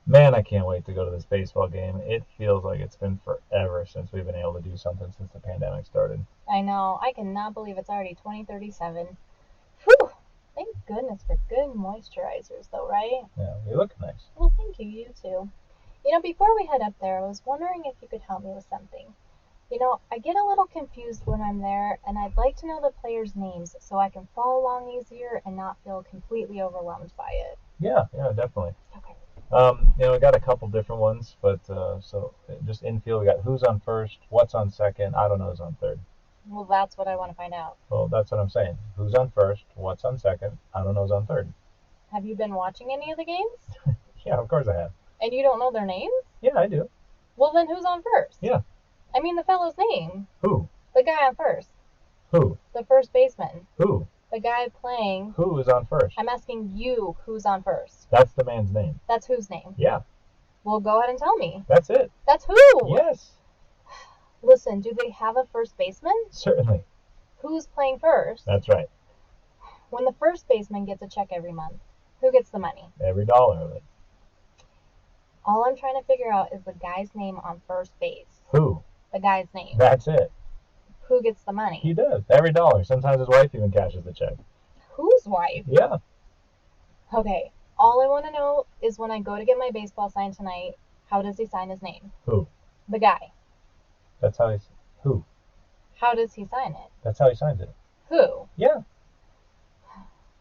Man, I can't wait to go to this baseball game. It feels like it's been forever since we've been able to do something since the pandemic started. I know. I cannot believe it's already 2037. Whew! Thank goodness for good moisturizers, though, right? Yeah, we look nice. Well, thank you. You too. Before we head up there, I was wondering if you could help me with something. I get a little confused when I'm there, and I'd like to know the players' names so I can follow along easier and not feel completely overwhelmed by it. Yeah, definitely. Okay. We got a couple different ones, but so just infield, we got who's on first, what's on second. I don't know who's on third. Well, that's what I want to find out. Well, that's what I'm saying. Who's on first, what's on second. I don't know who's on third. Have you been watching any of the games? Yeah, of course I have. And you don't know their names? Yeah, I do. Well, then who's on first? Yeah. I mean the fellow's name. Who? The guy on first. Who? The first baseman. Who? The guy playing. Who is on first? I'm asking you who's on first. That's the man's name. That's whose name? Yeah. Well, go ahead and tell me. That's it. That's who? Yes. Listen, do they have a first baseman? Certainly. Who's playing first? That's right. When the first baseman gets a check every month, who gets the money? Every dollar of it. All I'm trying to figure out is the guy's name on first base. Who? The guy's name. That's it. Who gets the money? He does. Every dollar. Sometimes his wife even cashes the check. Whose wife? Yeah. Okay, all I want to know is when I go to get my baseball signed tonight, how does he sign his name? Who? The guy. That's how he's. Who? How does he sign it? That's how he signs it. Who? Yeah.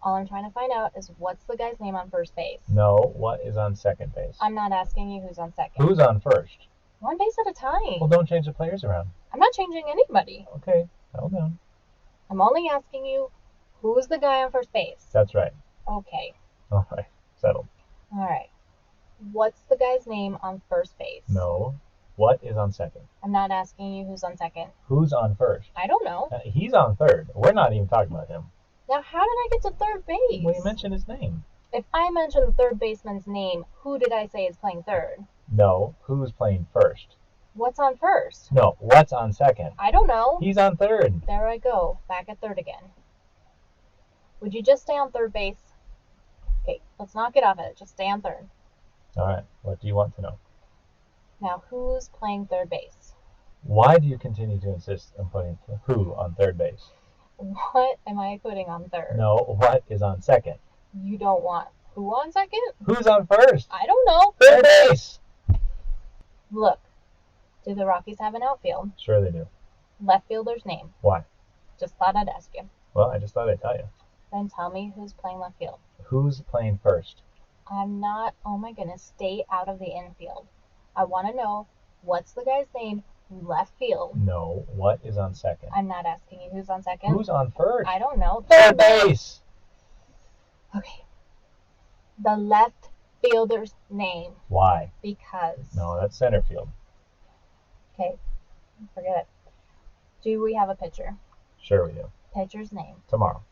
All I'm trying to find out is what's the guy's name on first base. No, what is on second base? I'm not asking you who's on second. Who's on first? One base at a time. Well, don't change the players around. I'm not changing anybody. Okay, settle down. I'm only asking you who's the guy on first base. That's right. Okay. All right, settled. All right. What's the guy's name on first base? No, what is on second? I'm not asking you who's on second. Who's on first? I don't know. He's on third. We're not even talking about him. Now, how did I get to third base? Well, you mentioned his name. If I mention the third baseman's name, who did I say is playing third? No, who's playing first? What's on first? No, what's on second? I don't know. He's on third. There I go, back at third again. Would you just stay on third base? Okay, let's not get off it. Just stay on third. All right, what do you want to know? Now, who's playing third base? Why do you continue to insist on putting who on third base? What am I putting on third? No, what is on second? You don't want who on second? Who's on first? I don't know. Third base. Look, do the Rockies have an outfield? Sure they do. Left fielder's name. Why? Just thought I'd ask you. Well, I just thought I'd tell you. Then tell me who's playing left field. Who's playing first? I'm not, oh my goodness, stay out of the infield. I want to know what's the guy's name left field. No, what is on second? I'm not asking you who's on second. Who's on first? I don't know. Third base. Okay. The left fielder's name. Why? Because. No, that's center field. Okay, forget it. Do we have a pitcher? Sure we do. Pitcher's name. Tomorrow.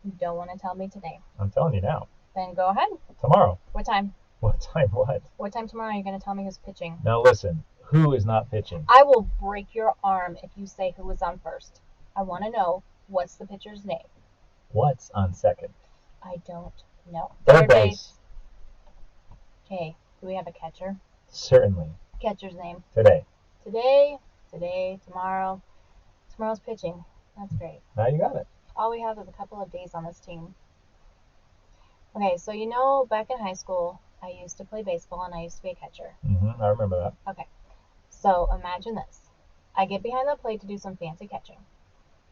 You don't want to tell me today. I'm telling you now. Then go ahead. Tomorrow. What time? What time? What? What time tomorrow are you going to tell me who's pitching? Now listen. Who is not pitching? I will break your arm if you say who is on first. I want to know what's the pitcher's name. What's on second? I don't know. Third base. Okay, do we have a catcher? Certainly. Catcher's name. Today. Today, tomorrow. Tomorrow's pitching. That's great. Now you got it. All we have is a couple of days on this team. Okay, so back in high school, I used to play baseball and I used to be a catcher. I remember that. Okay, so imagine this. I get behind the plate to do some fancy catching.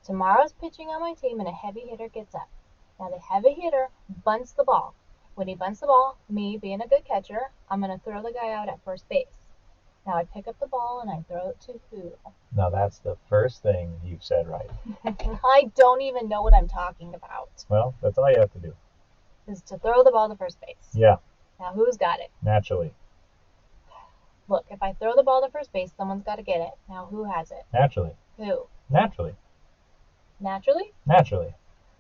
Tomorrow's pitching on my team and a heavy hitter gets up. Now the heavy hitter bunts the ball. When he bunts the ball, me being a good catcher, I'm going to throw the guy out at first base. Now I pick up the ball and I throw it to who? Now that's the first thing you've said right. I don't even know what I'm talking about. Well, that's all you have to do. Is to throw the ball to first base. Yeah. Now who's got it? Naturally. Look, if I throw the ball to first base, someone's got to get it. Now who has it? Naturally. Who? Naturally. Naturally? Naturally.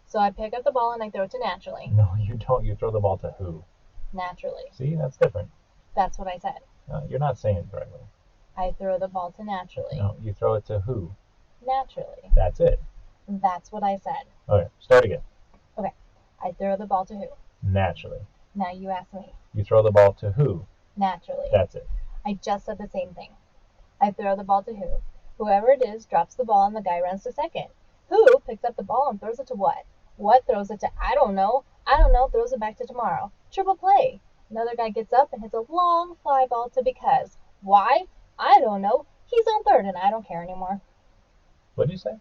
So I pick up the ball and I throw it to naturally. No, you don't. You throw the ball to who? Naturally. See, that's different. That's what I said. You're not saying it correctly. I throw the ball to naturally. No, you throw it to who? Naturally. That's it. That's what I said. Okay, start again. Okay. I throw the ball to who? Naturally. Now you ask me. You throw the ball to who? Naturally. That's it. I just said the same thing. I throw the ball to who? Whoever it is drops the ball and the guy runs to second. Who picks up the ball and throws it to what? What throws it to I don't know. I don't know throws it back to tomorrow. Triple play. Another guy gets up and hits a long fly ball to because. Why? I don't know. He's on third and I don't care anymore. What did you say?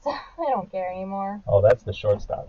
So I don't care anymore. Oh, that's the shortstop.